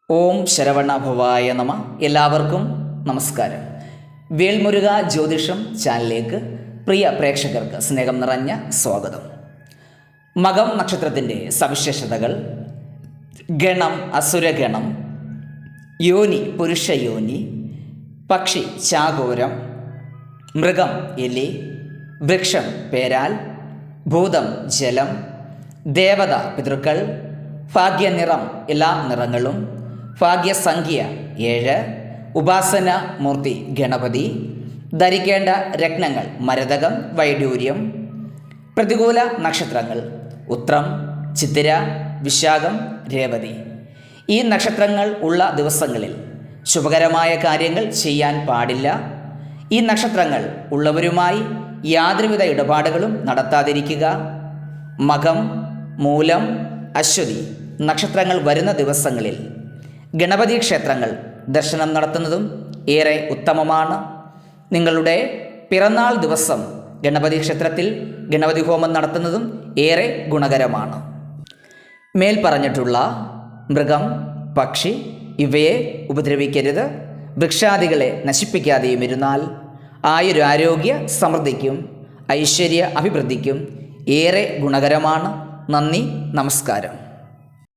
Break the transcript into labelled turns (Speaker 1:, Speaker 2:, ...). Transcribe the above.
Speaker 1: ഓം ശരവണഭവായ നമ. എല്ലാവർക്കും നമസ്കാരം. വേൽമുരുക ജ്യോതിഷം ചാനലിലേക്ക് പ്രിയ പ്രേക്ഷകർക്ക് സ്നേഹം നിറഞ്ഞ സ്വാഗതം. മകം നക്ഷത്രത്തിൻ്റെ സവിശേഷതകൾ: ഗണം അസുരഗണം, യോനി പുരുഷയോനി, പക്ഷി ചാകോരം, മൃഗം എലി, വൃക്ഷം പേരാൽ, ഭൂതം ജലം, ദേവത പിതൃക്കൾ, ഭാഗ്യനിറം എല്ലാ നിറങ്ങളും, ഭാഗ്യസംഖ്യ 7, ഉപാസന മൂർത്തി ഗണപതി, ധരിക്കേണ്ട രത്നങ്ങൾ മരതകം വൈഡൂര്യം. പ്രതികൂല നക്ഷത്രങ്ങൾ: ഉത്രം, ചിത്തിര, വിശാഖം, രേവതി. ഈ നക്ഷത്രങ്ങൾ ഉള്ള ദിവസങ്ങളിൽ ശുഭകരമായ കാര്യങ്ങൾ ചെയ്യാൻ പാടില്ല. ഈ നക്ഷത്രങ്ങൾ ഉള്ളവരുമായി യാതൊരുവിധ ഇടപാടുകളും നടത്താതിരിക്കുക. മകം, മൂലം, അശ്വതി നക്ഷത്രങ്ങൾ വരുന്ന ദിവസങ്ങളിൽ ഗണപതി ക്ഷേത്രങ്ങൾ ദർശനം നടത്തുന്നതും ഏറെ ഉത്തമമാണ്. നിങ്ങളുടെ പിറന്നാൾ ദിവസം ഗണപതി ക്ഷേത്രത്തിൽ ഗണപതി ഹോമം നടത്തുന്നതും ഏറെ ഗുണകരമാണ്. മേൽ പറഞ്ഞിട്ടുള്ള മൃഗം, പക്ഷി ഇവയെ ഉപദ്രവിക്കരുത്. വൃക്ഷാദികളെ നശിപ്പിക്കാതെയും ഇരുന്നാൽ ആയുരാരോഗ്യ സമൃദ്ധിക്കും ഐശ്വര്യ അഭിവൃദ്ധിക്കും ഏറെ ഗുണകരമാണ്. നന്ദി, നമസ്കാരം.